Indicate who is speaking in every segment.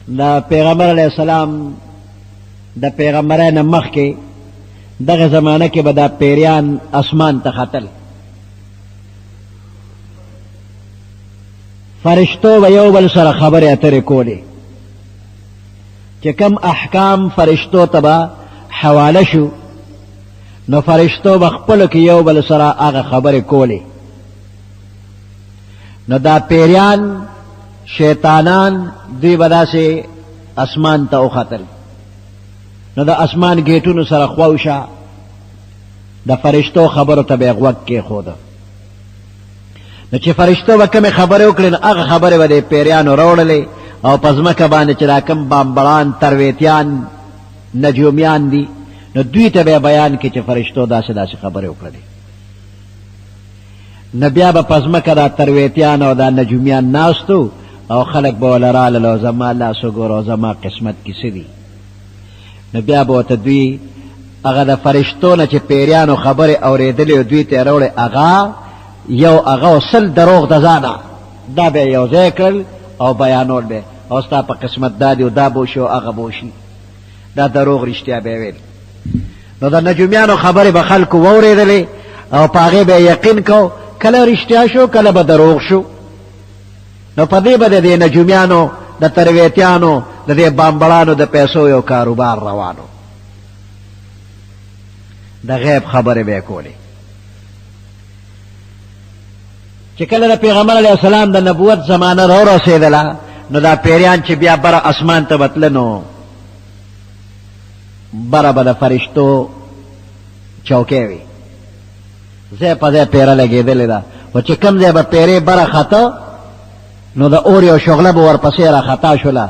Speaker 1: دا پیغمبر علیہ السلام دا پیغمبران مخ کے دغه زمانہ کې به دا پیریان اسمان ته ختل فرشتو به یو بل سره خبرې اترې کولې چې کم احکام فرشتو ته به حواله شو نو فرشتو به خپلو کې یو بل سره هغه خبرې کولې نو دا پیریان شیطانان دوی به داسې اسمان ته وختل نو د اسمان گیټونو سره خواوشه د فرشتو خبرو ته به غوږ کېښوده نو چې فرشتو به کومې خبرې وکړې نو هغه خبرې به د پیریانو راوړلې او په ځمکه باندې چې دا کوم بامبړان ترویتیان نجومیان دي نو دوی ته به بیان کړي چې فرشتو داسې داسې خبرې وکړلې نو بیا به په ځمکه دا ترویتیان او دا نجومیان ناستو او خلک به وله رالل او زما لاس وګوره او زما قسمت کې څه دي نو بیا به ورته دوی هغه د فرشتو نه چې پیریانو خبرې اورېدلې دوی ته یې راوړې هغه یو هغه سل دروغ د ځانه دا به یو ځای کړل او بیانول به او ستا په قسمت دا دی او دا به وشي او هغه به وشي دا دروغ رښتیا به ویل نو د نجومیانو خبرې به خلکو واورېدلې او په هغې به یقین کو کله رښتیا شو کله به دروغ شو نو په دې به د دې نجومیانو د ترویتیانو د دې بامبړانو د پیسو یو کاروبار روانو د غیب خبرې به یې کولې چې کله د پیغمبر علیه السلام د نبوت زمانه راورسېدله نو دا پیریان چې بیا بره اسمان ته به تله نو بره به د فرشتو چوکۍ وي ځای په ځای پیره لګېدلې ده خو چې کوم ځای به پیرې بره خطه نو د اور یو شغله به ورپسې را خطا شوله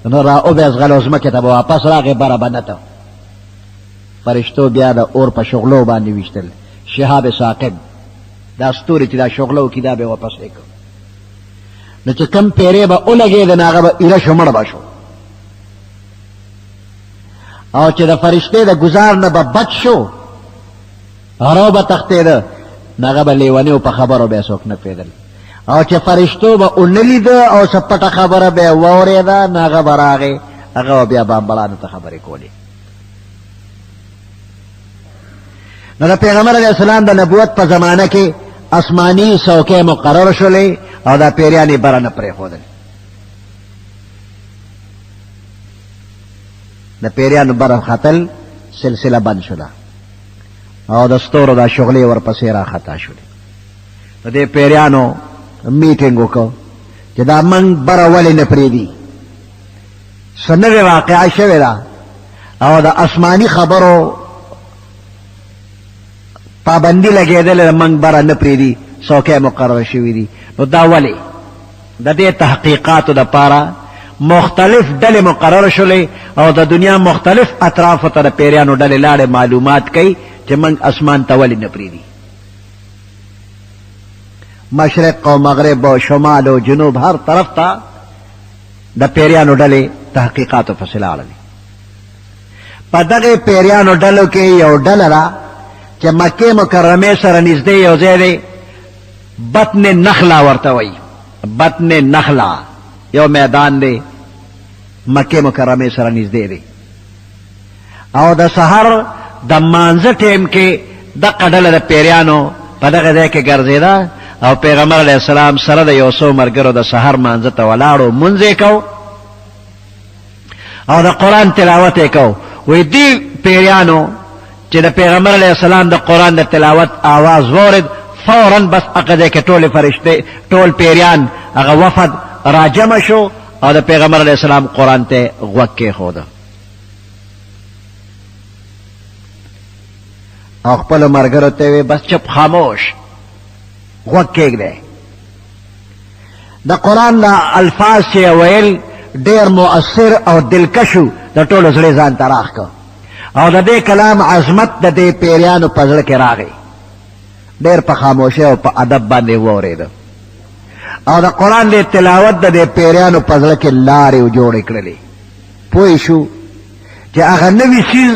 Speaker 1: نو را وبېزغل او ځمکې ته به واپس راغې بره به نته فرشتو بیا د اور په شغلو باندې ویشتل شهاب ثاقب دا ستوري چې دا شغله وکړي دا به یې واپس کړو نو چې کم پیرې به ولګېده نو هغه به ایره شو مړه به شو او چې د فرشتې د ګزار نه به بچ شو هغه به تښتېده نو هغه به لیونیو په خبرو به یې څوک نه پوهېدل او چې فرشتو به ونه لیده او څه پټه خبره به یې واورېده نو هغه به راغې هغه به بیا بامبړانو ته خبرې کولې نو د پیغمبر علیه السلام د نبوت په زمانه کې آسماني څوکۍ مقرر شولې او دا پیریان یې بره نه پرېښودل د پیریانو بره ختل سلسله بند شوله او د ستورو دا شغلې ورپسې را خطا شولې د دې پیریانو میټینګ وکړو چې دا موږ بره ولې نه پرېږدي څه نوې واقعه شوې ده او د آسماني خبرو پابندي لګېدلې ده موږ بره نه پرېږدي څوکۍ مقرره شوي دي نو دا ولې د دې تحقیقاتو دپاره مختلف ډلې مقرره شولې او د دنیا مختلف اطرافو ته د پیریانو ډلې لاړې معلومات کوي چې موږ اسمان ته ولې نه پرېږدي مشرق او مغرب او شمال او جنوب هر طرف ته د پیریانو ډلې تحقیقاتو پسې لاړلې په دغې پیریانو ډلو کې یو ډله ده چې مکې مکرمې سره نږدې یو ځای دی بطن نخلا ورته وایي بطن نخلا یو میدان دی مکې مکرمې سره نږدې دی او د سحر د مانځه ټیم کې دغه ډله د پیریانو په دغه ځای کې ګرځېده او پیغمبر علیه السلام سره د یو څو ملګرو د سحر مانځه ته ولاړو مونځ یې کو او د قرآن تلاوت یې کو وایي دې پیریانو چې د پیغمبر علیه السلام د قرآن د تلاوت آواز وارد فوراً بس هغه ځای کې ټولې فرشتې ټول پیریان هغه وفد راجمع شو او د پیغمبر علیه السلام قرآن ته غوږ کېښوده او خپلو ملګرو ته ویې بس چپ خاموش غوږ کېږدی د قرآن د الفاظ چې ویل ډېر مؤثر او دلکشو د ټولو زړې ځان ته راښ کړ او د دې کلام عظمت د دې پیریانو په زړه کې راغی ډېر په خاموشۍ او په ادب باندې واورېده او د قرآن د تلاوت د دې پیریانو په زړه کې لارې جوړې کړلې پوه شو چې هغه نوي څیز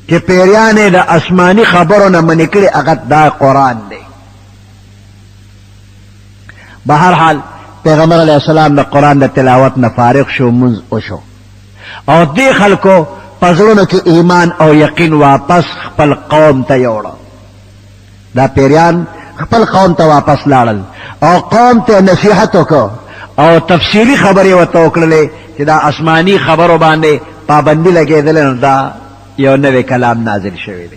Speaker 1: چې پیریان یې د آسماني خبرو نه منې کړي هغه دا قرآن دی بهر حال پیغمبر علیہ السلام د قرآن د تلاوت نه فارغ شو، منځ وشو، او دې خلکو په زړونو کې ایمان او یقین واپس خپل قوم ته یوړه. دا پیریان خپل قوم ته واپس لاړل او قوم ته نصیحت وکړه او تفصیلی خبرې ورته وکړلې چې دا آسماني خبرو باندې پابندي لګېدلې، نو دا یو نوی کلام نازل شوی دی.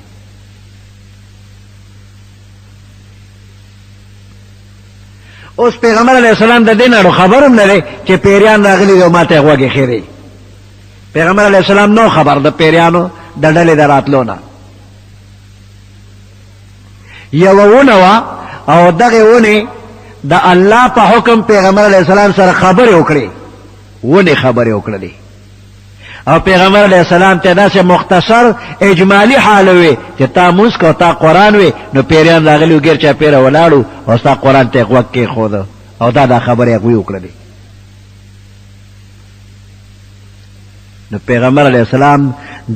Speaker 1: اوس پیغمبر علیہ السلام د دې نه خبر هم نه دی چې پیریان راغلي دي او ما ته یې غوږ ایښی دی. پیغمبر علیہ السلام نو خبر د پیریانو د ډلې د راتلو نه. یوه ونه وه او دغې ونې د الله په حکم پیغمبر علیہ السلام سره خبرې وکړې، ونې خبرې وکړلې، او پیغمبر علیہ السلام ته داسې مختصر اجمالی حال وی چې تا مونځ کو تا قرآن وی، نو پیریان راغلي ګیر چاپېره ولاړو او ستا قرآن ته یې غوږ کېښوده او دا خبرې هغوی وکړلې. نو پیغمبر علیہ السلام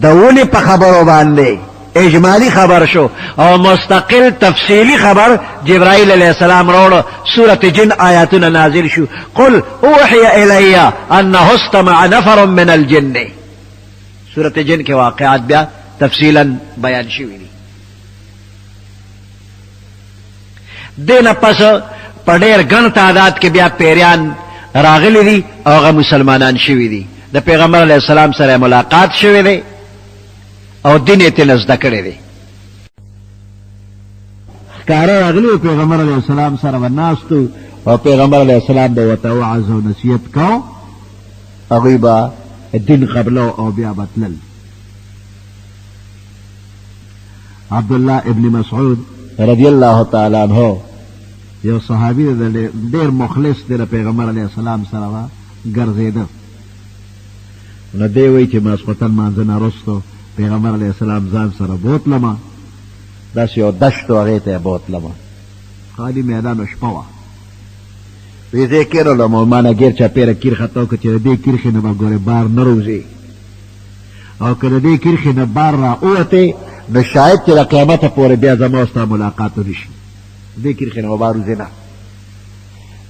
Speaker 1: د ونې په خبرو باندې اجمالی خبر شو او مستقل تفصیلی خبر جبرائیل علیہ السلام روڑو، سورت جن آیاتنا نازل شو. قل اوحی الی انه استمع نفر من الجن، سورت جن کے واقعات بیا تفصیلا بیان شوی دی. دین پس په ډېر ګڼ تعداد کې بیا پیریان راغلی دي او هغه مسلمانان شوي دي. د پیغمبر علیہ السلام سره ملاقات شوی دی او دین یې ترې زده کړی دی. ښکاره راغلي پیغمبر علیہ السلام سره به ناستو او پیغمبر علیہ السلام به ورته وعظ او نصیحت کو، هغوی به دین قبلو او بیا به تلل. عبدالله ابن مسعود رضی الله تعالی عنہ یو صحابي دی، ډېر مخلص دی، د پیغمبر علیہ السلام سره به ګرځېده. نو دی وایي چې ماسخوتن مانځه نه وروستو پیغمبر علیہ السلام ځان سره بوتلمه، داسې یو دشت و هغې ته یې بوتلمه، خالي میدان و شپه وه. وی زه یې کېنولم او ما نه ګیر چاپېره کیر خطا وکړه چې د دې کرښې نه به ګورې بار نه روځي، او که د دې کرښې نه بار را ووتې نو شاید چې د قیامته پورې بیا زما او ستا ملاقات ونه شي، د دې کرښې نه به بار وځې نه.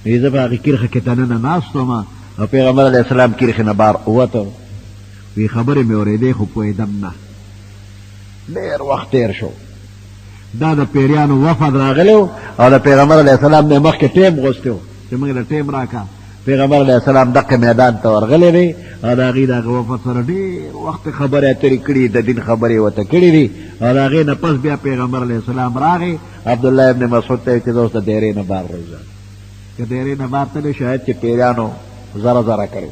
Speaker 1: وی زه په هغې کرښه کې دننه ناست وم او پیغمبر علیہ السلام کرښې نه بار ووته. وی خبرې مې اورېدې خو پوهېدم نه. ډېر وخت تېر شو، دا د پیریانو وفد راغلی و او د پیغمبر علیہ السلام نه مخکې ټیم غوښتی و چې موږ له ټیم راکړه. پیغمبر علیہ السلام دقه میدان ته ورغلی دی او د هغې د هغه وفد سره ډېر وخت خبرې اترې کړي، د دین خبرې ورته کړي دي. او د هغې نه پس بیا پیغمبر علیہ السلام راغی، عبدالله ابن مسعود ته یې چې زه اوس د دیرې نه بار روځم، که دیرې نه بار تللی شاید چې پیریانو زره زره کړی.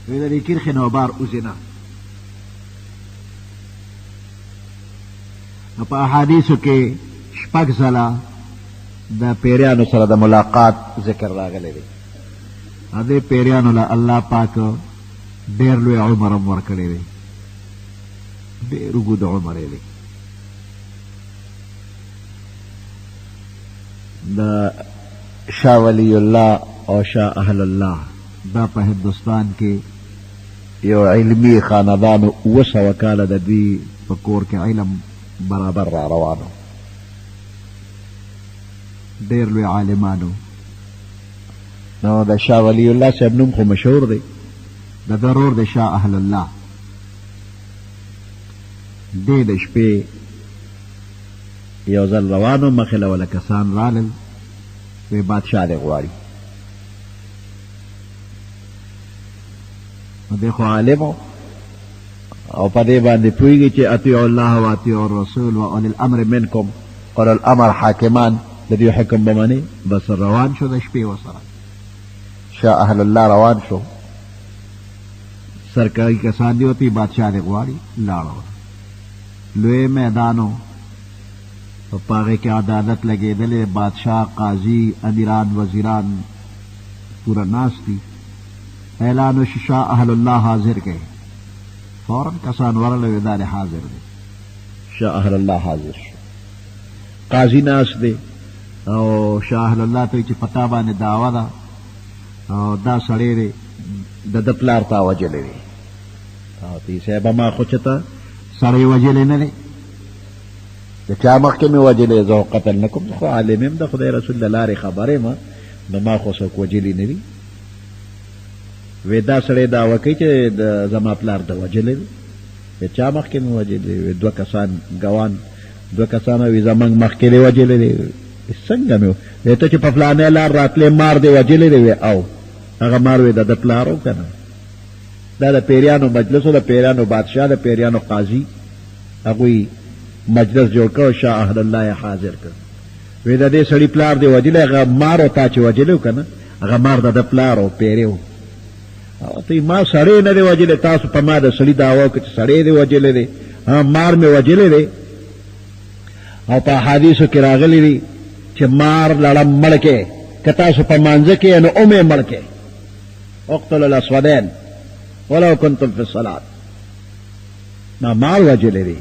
Speaker 1: وی د دې کرښې نه بار وځي نه. نو په احادیثو کې شپږ ځله د پیریانو سره د ملاقات ذکر راغلی دی. دې پیریانو له الله پاک ډېر لوی عمر هم ورکړی دی، ډېر اوږد عمر یې دی. د شاه ولی الله او شاه اهل الله دا په هندوستان کې یو علمی خاندانو 200 کاله د دوی په کور کې علم برابر را روانو، ډېر لوی عالمانو. نو د شاه ولی الله صاحب نوم خو مشهور دی، د ضرور د شاه اهل الله. دې د شپې یو ځل روانو، مخې له وله کسان رالل، وی بادشاه دې غواړي. نو دی خو عالم او په دې باندې پوهېږي چې اطیعوا الله و اطیعوا الرسول و اولي الامر منکم، اولي الامر حاکمان د دوی حکم به منې. بس روان شو د شپې ورسره، شاه اهل الله روان شو، سرکاري کسان دي ورته بادشاه دې غواړي. لاړه، لوی میدانو په هغې کې عدالت لګېدلې، بادشاه، قاضي، امیران، وزیران پوره ناست دي. اعلان وشي شاه اهل الله حاضر کړي، فوراً کسان ورغله دا حاضر دی. شاه اهل الله حاضر شو، قاضي ناست دی او شاه اهل الله ته چې پتا باندې دعوه ده او دا سړی دی د ده پلار تا وجلی دی. او ته صاحبه ما خو چېته سړی وجلی نه دی، د چا مخکې مې وجلی، زه قتل نه کوم، خو عالم یم د خدای رسول د لارې خبر یم، نو ما خو څوک وجلي نه دي وی دا سړی دعوه کوي چې د زما پلار د وجلی دی وی چا مخکې مې وجلی دی وی 2 کسان ګوان 2 کسان وی زمونږ مخکې دی وجلی دی څنګه مې وی ته چې په فلانې لار راتلې مار دی وجلی دی وی او هغه مار وی د ده پلار و که نه دا د پیریانو مجلس و د پیریانو بادشاه د پیریانو قاضي هغوی مجلس جوړ کړ شاه اهل الله حاضر کړ وی د دې سړي پلار دی وجلی هغه مار و تا چې وجلی و که نه هغه مار د ده پلار و پیری و ته ما سړی نه دی وجلی تاسو په ما د سړي دعوه وکړه چې سړی دی وجلی دی مار مې وجلی دی او په حدیثو کې راغلی دی چې مار لړم مړ کې که تاسو په مانځه کې نو اومې مړ کې اقتل الاسودین ولو کنتم فی الصلاة ما مار وجلی دی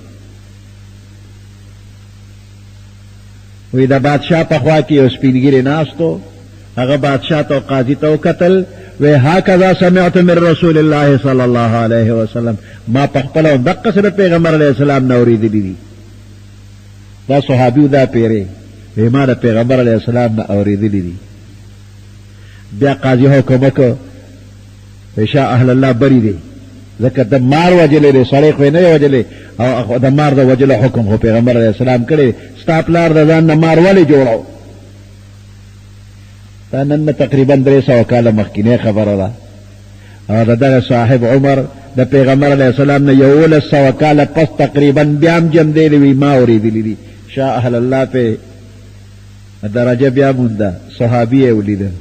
Speaker 1: وی د بادشاه په خوا کې یو سپین ږیری ناستو هغه بادشاه ته قاضي ته وکتل وی هکذا سمعت من رسول الله صلی الله علیه وسلم ما په خپله هم دقسې د پیغمبر علیه السلام نه اورېدلي دي دا صحابي دا پیری وی ما د پیغمبر علیه السلام نه اورېدلي دي بیا قاضي حکم وکړ وی شاه اهل الله بری دی ځکه د مار وجلی دی سړی خو یې نه دی وجلی او د مار د وجلو حکم خو پیغمبر علیه السلام کړی ستا پلار د ځان نه مار ولې جوړو دا نن تقریبا 300 کاله مخکینی خبره ده او د دغه صاحب عمر د پیغمبر علیه السلام نه 1100 کاله پس تقریبا بیا هم جمدېلی وي ما اورېدلي دي شاه اهل الله پې درجه بیا مونده صحابي یې ولیده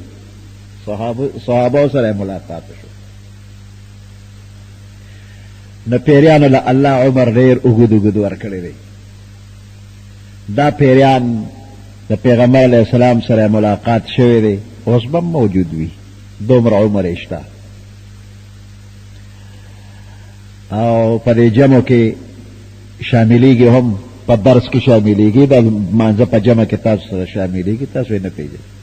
Speaker 1: صحابو سره ملاقات شو نو پیریانو له الله عمر ډېر اوږد اوږد ورکړی دی دا پیریان د پیغمبر علیه السلام سره ملاقات شوی دی اوس به موجود وي دومره عمر یې شته او په دې جمعو کې شاملیږي هم په درس کې شاملیږي د مانځه په جمع کې تاسو سره شاملیږي تاسو یې نه پېژنئ